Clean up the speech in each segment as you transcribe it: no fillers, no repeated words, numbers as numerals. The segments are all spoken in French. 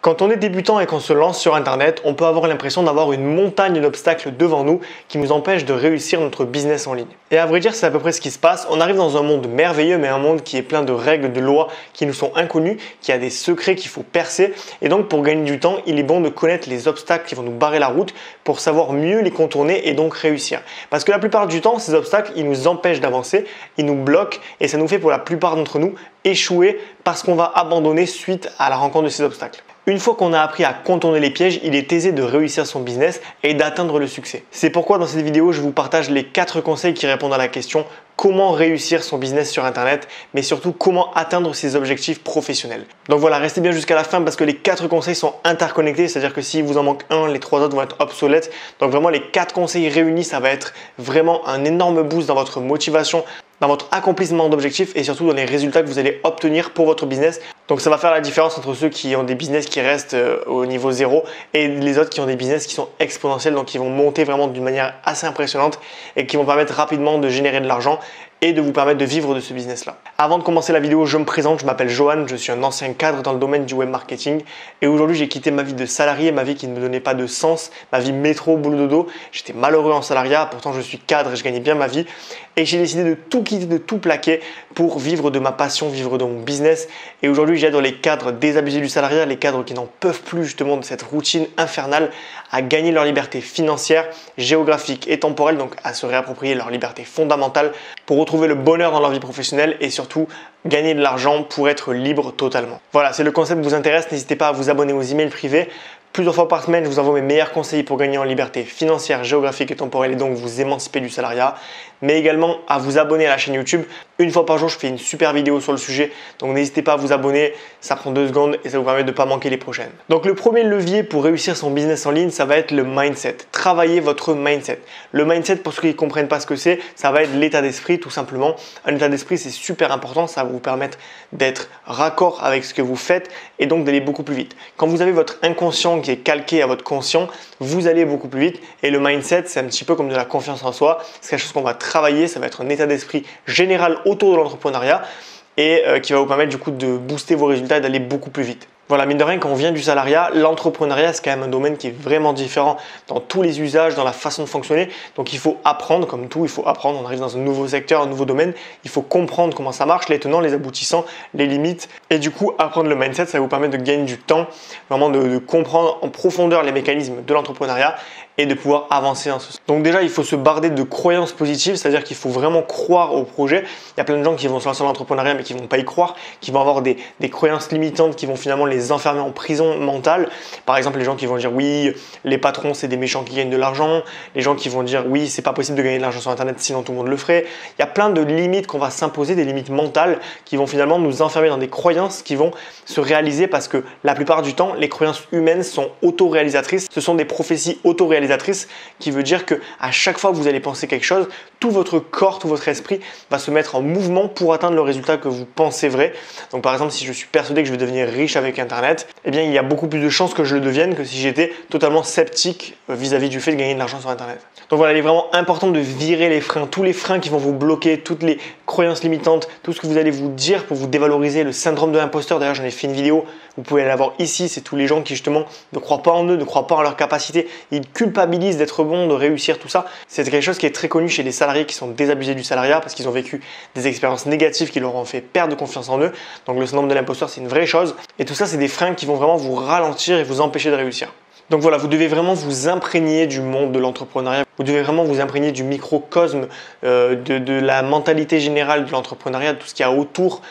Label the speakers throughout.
Speaker 1: Quand on est débutant et qu'on se lance sur Internet, on peut avoir l'impression d'avoir une montagne d'obstacles devant nous qui nous empêche de réussir notre business en ligne. Et à vrai dire, c'est à peu près ce qui se passe. On arrive dans un monde merveilleux, mais un monde qui est plein de règles, de lois qui nous sont inconnues, qui a des secrets qu'il faut percer. Et donc, pour gagner du temps, il est bon de connaître les obstacles qui vont nous barrer la route pour savoir mieux les contourner et donc réussir. Parce que la plupart du temps, ces obstacles, ils nous empêchent d'avancer, ils nous bloquent et ça nous fait pour la plupart d'entre nous échouer parce qu'on va abandonner suite à la rencontre de ces obstacles. Une fois qu'on a appris à contourner les pièges, il est aisé de réussir son business et d'atteindre le succès. C'est pourquoi dans cette vidéo, je vous partage les 4 conseils qui répondent à la question comment réussir son business sur Internet, mais surtout comment atteindre ses objectifs professionnels. Donc voilà, restez bien jusqu'à la fin parce que les 4 conseils sont interconnectés, c'est-à-dire que s'il vous en manque un, les 3 autres vont être obsolètes. Donc vraiment, les 4 conseils réunis, ça va être vraiment un énorme boost dans votre motivation, dans votre accomplissement d'objectifs et surtout dans les résultats que vous allez obtenir pour votre business. Donc ça va faire la différence entre ceux qui ont des business qui restent au niveau 0 et les autres qui ont des business qui sont exponentiels, donc qui vont monter vraiment d'une manière assez impressionnante et qui vont permettre rapidement de générer de l'argent et de vous permettre de vivre de ce business-là. Avant de commencer la vidéo, je me présente, je m'appelle Johan, je suis un ancien cadre dans le domaine du web marketing et aujourd'hui j'ai quitté ma vie de salarié, ma vie qui ne me donnait pas de sens, ma vie métro, boulot dodo. J'étais malheureux en salariat, pourtant je suis cadre et je gagnais bien ma vie et j'ai décidé de tout quitter, de tout plaquer pour vivre de ma passion, vivre de mon business. Et aujourd'hui j'aide les cadres désabusés du salariat, les cadres qui n'en peuvent plus justement de cette routine infernale à gagner leur liberté financière, géographique et temporelle, donc à se réapproprier leur liberté fondamentale pour retrouver le bonheur dans leur vie professionnelle et surtout gagner de l'argent pour être libre totalement. Voilà, si le concept vous intéresse, n'hésitez pas à vous abonner aux emails privés. Plusieurs fois par semaine, je vous envoie mes meilleurs conseils pour gagner en liberté financière, géographique et temporelle et donc vous émanciper du salariat. Mais également à vous abonner à la chaîne YouTube. Une fois par jour, je fais une super vidéo sur le sujet. Donc n'hésitez pas à vous abonner, ça prend 2 secondes et ça vous permet de ne pas manquer les prochaines. Donc le premier levier pour réussir son business en ligne, ça va être le mindset. Travaillez votre mindset. Le mindset, pour ceux qui ne comprennent pas ce que c'est, ça va être l'état d'esprit tout simplement. Un état d'esprit, c'est super important, ça va vous permettre d'être raccord avec ce que vous faites et donc d'aller beaucoup plus vite. Quand vous avez votre inconscient qui est calqué à votre conscient, vous allez beaucoup plus vite et le mindset, c'est un petit peu comme de la confiance en soi. C'est quelque chose qu'on va travailler, ça va être un état d'esprit général autour de l'entrepreneuriat et qui va vous permettre du coup de booster vos résultats et d'aller beaucoup plus vite. Voilà, mine de rien, quand on vient du salariat, l'entrepreneuriat, c'est quand même un domaine qui est vraiment différent dans tous les usages, dans la façon de fonctionner. Donc, il faut apprendre, comme tout, il faut apprendre. On arrive dans un nouveau secteur, un nouveau domaine. Il faut comprendre comment ça marche, les tenants, les aboutissants, les limites. Et du coup, apprendre le mindset, ça va vous permettre de gagner du temps, vraiment de comprendre en profondeur les mécanismes de l'entrepreneuriat et de pouvoir avancer en ce sens. Donc déjà, il faut se barder de croyances positives, c'est-à-dire qu'il faut vraiment croire au projet. Il y a plein de gens qui vont se lancer dans l'entrepreneuriat mais qui ne vont pas y croire, qui vont avoir des croyances limitantes qui vont finalement les enfermer en prison mentale. Par exemple, les gens qui vont dire oui, les patrons c'est des méchants qui gagnent de l'argent, les gens qui vont dire oui, c'est pas possible de gagner de l'argent sur Internet sinon tout le monde le ferait. Il y a plein de limites qu'on va s'imposer, des limites mentales qui vont finalement nous enfermer dans des croyances qui vont se réaliser parce que la plupart du temps, les croyances humaines sont auto-réalisatrices. Ce sont des prophéties auto-réalisatrices qui veut dire que à chaque fois que vous allez penser quelque chose, tout votre corps, tout votre esprit va se mettre en mouvement pour atteindre le résultat que vous pensez vrai. Donc par exemple, si je suis persuadé que je vais devenir riche avec Internet, eh bien il y a beaucoup plus de chances que je le devienne que si j'étais totalement sceptique vis-à-vis du fait de gagner de l'argent sur Internet. Donc voilà, il est vraiment important de virer les freins, tous les freins qui vont vous bloquer, toutes les croyances limitantes, tout ce que vous allez vous dire pour vous dévaloriser, le syndrome de l'imposteur. D'ailleurs, j'en ai fait une vidéo, vous pouvez la voir ici, c'est tous les gens qui justement ne croient pas en eux, ne croient pas en leur capacité, ils culpabilisent d'être bons, de réussir, tout ça. C'est quelque chose qui est très connu chez les salariés qui sont désabusés du salariat parce qu'ils ont vécu des expériences négatives qui leur ont fait perdre confiance en eux. Donc le syndrome de l'imposteur, c'est une vraie chose. Et tout ça, c'est des freins qui vont vraiment vous ralentir et vous empêcher de réussir. Donc voilà, vous devez vraiment vous imprégner du monde de l'entrepreneuriat. Vous devez vraiment vous imprégner du microcosme, de la mentalité générale de l'entrepreneuriat, de tout ce qu'il y a autour.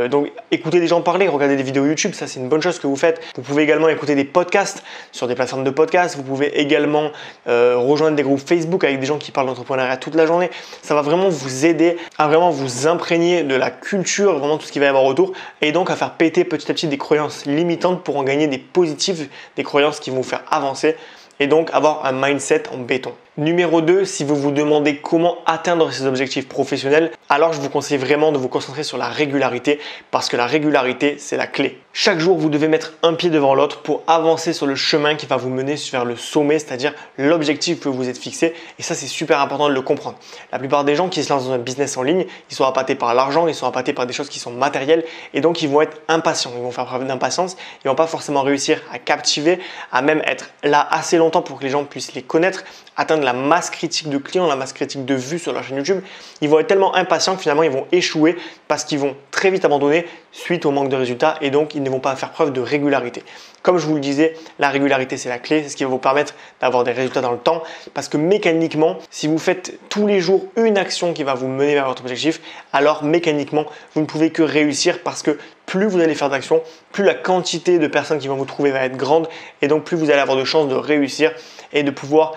Speaker 1: Donc écoutez des gens parler, regardez des vidéos YouTube, ça c'est une bonne chose que vous faites. Vous pouvez également écouter des podcasts sur des plateformes de podcasts. Vous pouvez également rejoindre des groupes Facebook avec des gens qui parlent d'entrepreneuriat toute la journée. Ça va vraiment vous aider à vraiment vous imprégner de la culture, vraiment tout ce qu'il va y avoir autour et donc à faire péter petit à petit des croyances limitantes pour en gagner des positives, des croyances qui vont vous faire avancer et donc avoir un mindset en béton. Numéro 2, si vous vous demandez comment atteindre ces objectifs professionnels, alors je vous conseille vraiment de vous concentrer sur la régularité parce que la régularité, c'est la clé. Chaque jour, vous devez mettre un pied devant l'autre pour avancer sur le chemin qui va vous mener vers le sommet, c'est-à-dire l'objectif que vous vous êtes fixé. Et ça, c'est super important de le comprendre. La plupart des gens qui se lancent dans un business en ligne, ils sont appâtés par l'argent, ils sont appâtés par des choses qui sont matérielles et donc ils vont être impatients. Ils vont faire preuve d'impatience, ils vont pas forcément réussir à captiver, à même être là assez longtemps pour que les gens puissent les connaître, atteindre la masse critique de clients, la masse critique de vues sur leur chaîne YouTube. Ils vont être tellement impatients que finalement ils vont échouer parce qu'ils vont très vite abandonner suite au manque de résultats et donc ils ne vont pas faire preuve de régularité. Comme je vous le disais, la régularité c'est la clé, c'est ce qui va vous permettre d'avoir des résultats dans le temps parce que mécaniquement, si vous faites tous les jours une action qui va vous mener vers votre objectif, alors mécaniquement, vous ne pouvez que réussir parce que plus vous allez faire d'actions, plus la quantité de personnes qui vont vous trouver va être grande et donc plus vous allez avoir de chances de réussir et de pouvoir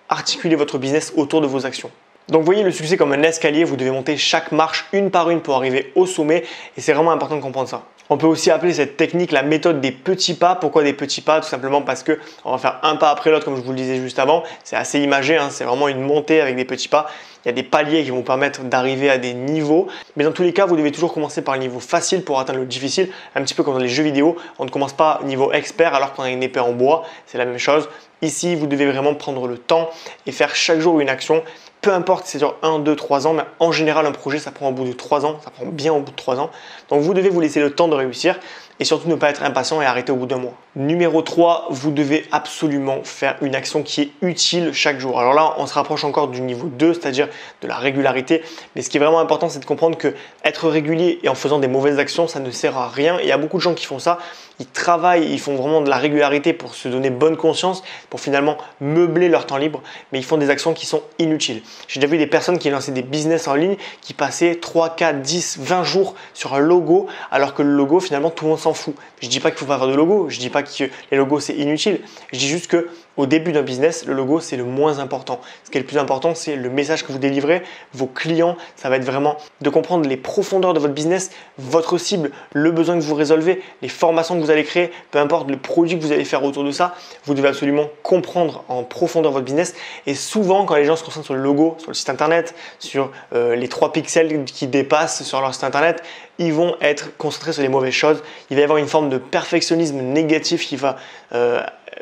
Speaker 1: articuler votre business autour de vos actions. Donc voyez le succès comme un escalier, vous devez monter chaque marche une par une pour arriver au sommet et c'est vraiment important de comprendre ça. On peut aussi appeler cette technique la méthode des petits pas. Pourquoi des petits pas? Tout simplement parce que on va faire un pas après l'autre comme je vous le disais juste avant. C'est assez imagé, hein, c'est vraiment une montée avec des petits pas. Il y a des paliers qui vont vous permettre d'arriver à des niveaux. Mais dans tous les cas, vous devez toujours commencer par le niveau facile pour atteindre le difficile. Un petit peu comme dans les jeux vidéo, on ne commence pas niveau expert alors qu'on a une épée en bois. C'est la même chose. Ici, vous devez vraiment prendre le temps et faire chaque jour une action. Peu importe si c'est sur 1, 2, 3 ans, mais en général, un projet, ça prend au bout de 3 ans. Ça prend bien au bout de 3 ans. Donc, vous devez vous laisser le temps de réussir et surtout ne pas être impatient et arrêter au bout d'un mois. Numéro 3, vous devez absolument faire une action qui est utile chaque jour. Alors là, on se rapproche encore du niveau 2, c'est-à-dire de la régularité. Mais ce qui est vraiment important, c'est de comprendre que être régulier et en faisant des mauvaises actions, ça ne sert à rien. Et il y a beaucoup de gens qui font ça. Ils travaillent, ils font vraiment de la régularité pour se donner bonne conscience, pour finalement meubler leur temps libre, mais ils font des actions qui sont inutiles. J'ai déjà vu des personnes qui lançaient des business en ligne qui passaient 3, 4, 10, 20 jours sur un logo, alors que le logo, finalement, tout le monde s'en fout. Je ne dis pas qu'il ne faut pas avoir de logo, je ne dis pas que les logos, c'est inutile. Je dis juste que au début d'un business, le logo, c'est le moins important. Ce qui est le plus important, c'est le message que vous délivrez, vos clients. Ça va être vraiment de comprendre les profondeurs de votre business, votre cible, le besoin que vous résolvez, les formations que vous allez créer, peu importe le produit que vous allez faire autour de ça. Vous devez absolument comprendre en profondeur votre business. Et souvent, quand les gens se concentrent sur le logo, sur le site internet, sur les 3 pixels qui dépassent sur leur site internet, ils vont être concentrés sur les mauvaises choses. Il va y avoir une forme de perfectionnisme négatif qui va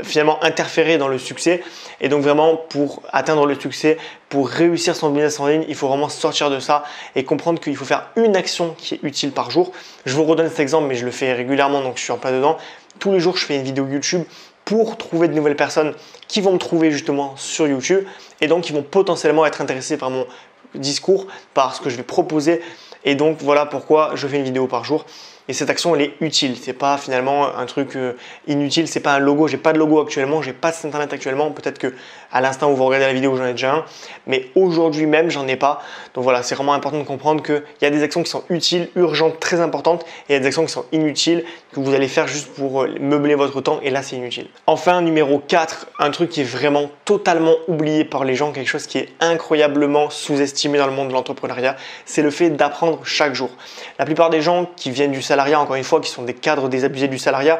Speaker 1: finalement interférer dans le succès. Et donc vraiment, pour atteindre le succès, pour réussir son business en ligne, il faut vraiment sortir de ça et comprendre qu'il faut faire une action qui est utile par jour. Je vous redonne cet exemple, mais je le fais régulièrement, donc je suis en plein dedans. Tous les jours, je fais une vidéo YouTube pour trouver de nouvelles personnes qui vont me trouver justement sur YouTube et donc qui vont potentiellement être intéressées par mon discours, par ce que je vais proposer. Et donc voilà pourquoi je fais une vidéo par jour. Et cette action, elle est utile. C'est pas finalement un truc inutile. C'est pas un logo. J'ai pas de logo actuellement. J'ai pas de site internet actuellement. Peut-être que à l'instant où vous regardez la vidéo, j'en ai déjà un. Mais aujourd'hui même, j'en ai pas. Donc voilà, c'est vraiment important de comprendre qu'il y a des actions qui sont utiles, urgentes, très importantes. Et il y a des actions qui sont inutiles que vous allez faire juste pour meubler votre temps. Et là, c'est inutile. Enfin, numéro 4, un truc qui est vraiment totalement oublié par les gens, quelque chose qui est incroyablement sous-estimé dans le monde de l'entrepreneuriat, c'est le fait d'apprendre chaque jour. La plupart des gens qui viennent du salariat, encore une fois, qui sont des cadres désabusés du salariat,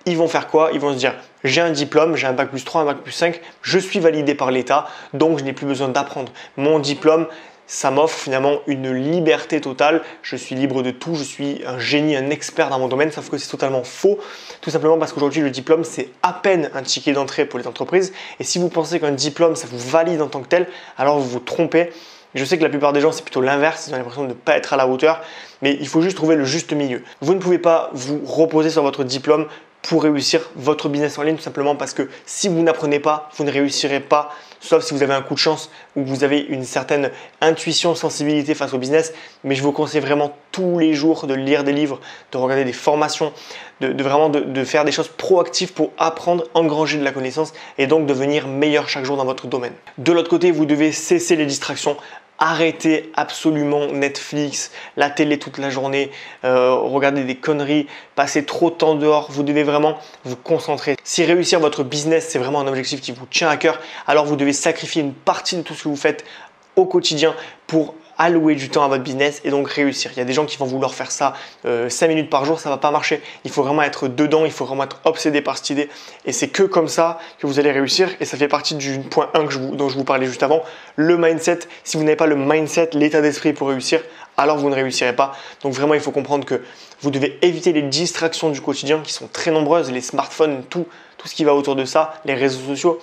Speaker 1: ils vont faire quoi? Ils vont se dire, j'ai un diplôme, j'ai un bac plus 3, un bac plus 5, je suis validé par l'État, donc je n'ai plus besoin d'apprendre. Mon diplôme, ça m'offre finalement une liberté totale. Je suis libre de tout, je suis un génie, un expert dans mon domaine, sauf que c'est totalement faux. Tout simplement parce qu'aujourd'hui, le diplôme, c'est à peine un ticket d'entrée pour les entreprises. Et si vous pensez qu'un diplôme, ça vous valide en tant que tel, alors vous vous trompez. Je sais que la plupart des gens, c'est plutôt l'inverse, ils ont l'impression de ne pas être à la hauteur, mais il faut juste trouver le juste milieu. Vous ne pouvez pas vous reposer sur votre diplôme pour réussir votre business en ligne, tout simplement parce que si vous n'apprenez pas, vous ne réussirez pas, sauf si vous avez un coup de chance ou que vous avez une certaine intuition, sensibilité face au business. Mais je vous conseille vraiment tous les jours de lire des livres, de regarder des formations, de faire des choses proactives pour apprendre, engranger de la connaissance et donc devenir meilleur chaque jour dans votre domaine. De l'autre côté, vous devez cesser les distractions. Arrêtez absolument Netflix, la télé toute la journée, regarder des conneries, passer trop de temps dehors. Vous devez vraiment vous concentrer. Si réussir votre business, c'est vraiment un objectif qui vous tient à cœur, alors vous devez sacrifier une partie de tout ce que vous faites au quotidien pour allouer du temps à votre business et donc réussir. Il y a des gens qui vont vouloir faire ça 5 minutes par jour, ça ne va pas marcher. Il faut vraiment être dedans, il faut vraiment être obsédé par cette idée et c'est que comme ça que vous allez réussir et ça fait partie du point 1 dont je vous parlais juste avant, le mindset. Si vous n'avez pas le mindset, l'état d'esprit pour réussir, alors vous ne réussirez pas. Donc vraiment, il faut comprendre que vous devez éviter les distractions du quotidien qui sont très nombreuses, les smartphones, tout ce qui va autour de ça, les réseaux sociaux,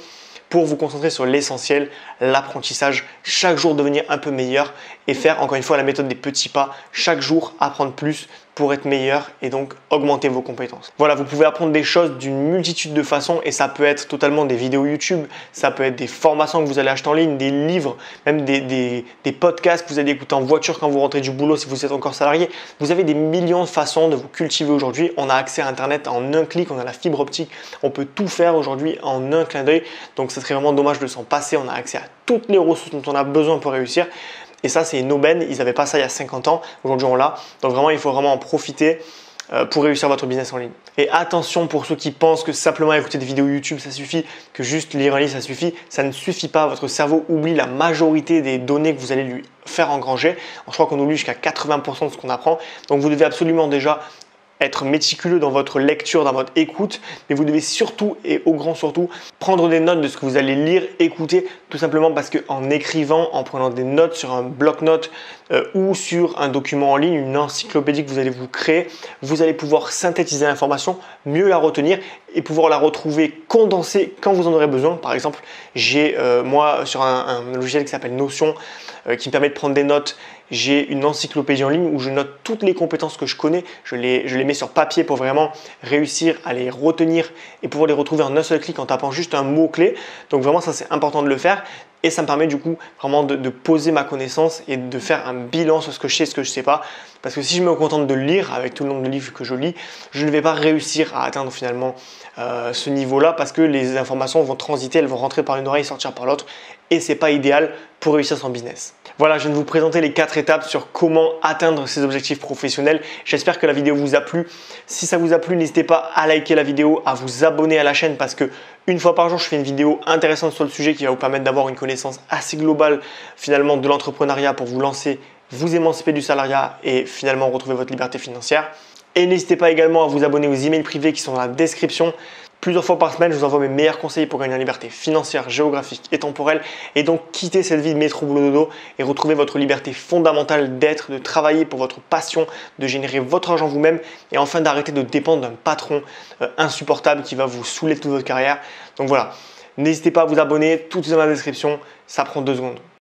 Speaker 1: pour vous concentrer sur l'essentiel, l'apprentissage, chaque jour devenir un peu meilleur et faire encore une fois la méthode des petits pas, chaque jour apprendre plus pour être meilleur et donc augmenter vos compétences. Voilà, vous pouvez apprendre des choses d'une multitude de façons et ça peut être totalement des vidéos YouTube, ça peut être des formations que vous allez acheter en ligne, des livres, même des podcasts que vous allez écouter en voiture quand vous rentrez du boulot si vous êtes encore salarié. Vous avez des millions de façons de vous cultiver aujourd'hui. On a accès à Internet en un clic, on a la fibre optique, on peut tout faire aujourd'hui en un clin d'œil. Donc ça serait vraiment dommage de s'en passer. On a accès à toutes les ressources dont on a besoin pour réussir. Et ça, c'est une aubaine. Ils n'avaient pas ça il y a 50 ans. Aujourd'hui, on l'a. Donc vraiment, il faut vraiment en profiter pour réussir votre business en ligne. Et attention pour ceux qui pensent que simplement écouter des vidéos YouTube, ça suffit, que juste lire un livre, ça suffit. Ça ne suffit pas. Votre cerveau oublie la majorité des données que vous allez lui faire engranger. Je crois qu'on oublie jusqu'à 80% de ce qu'on apprend. Donc, vous devez absolument déjà être méticuleux dans votre lecture, dans votre écoute, mais vous devez surtout et au grand surtout prendre des notes de ce que vous allez lire, écouter, tout simplement parce qu'en écrivant, en prenant des notes sur un bloc-notes ou sur un document en ligne, une encyclopédie que vous allez vous créer, vous allez pouvoir synthétiser l'information, mieux la retenir et pouvoir la retrouver condensée quand vous en aurez besoin. Par exemple, j'ai moi sur un logiciel qui s'appelle Notion qui me permet de prendre des notes. J'ai une encyclopédie en ligne où je note toutes les compétences que je connais, je les mets sur papier pour vraiment réussir à les retenir et pouvoir les retrouver en un seul clic en tapant juste un mot-clé. Donc vraiment ça c'est important de le faire et ça me permet du coup vraiment de poser ma connaissance et de faire un bilan sur ce que je sais et ce que je ne sais pas. Parce que si je me contente de lire avec tout le nombre de livres que je lis, je ne vais pas réussir à atteindre finalement ce niveau-là parce que les informations vont transiter, elles vont rentrer par une oreille et sortir par l'autre et ce n'est pas idéal pour réussir son business. Voilà, je viens de vous présenter les 4 étapes sur comment atteindre ses objectifs professionnels. J'espère que la vidéo vous a plu. Si ça vous a plu, n'hésitez pas à liker la vidéo, à vous abonner à la chaîne parce que une fois par jour, je fais une vidéo intéressante sur le sujet qui va vous permettre d'avoir une connaissance assez globale finalement de l'entrepreneuriat pour vous lancer, vous émanciper du salariat et finalement retrouver votre liberté financière. Et n'hésitez pas également à vous abonner aux emails privés qui sont dans la description. Plusieurs fois par semaine, je vous envoie mes meilleurs conseils pour gagner en liberté financière, géographique et temporelle et donc quitter cette vie de métro boulot dodo et retrouver votre liberté fondamentale d'être, de travailler pour votre passion, de générer votre argent vous-même et enfin d'arrêter de dépendre d'un patron insupportable qui va vous saouler toute votre carrière. Donc voilà, n'hésitez pas à vous abonner, tout est dans la description, ça prend 2 secondes.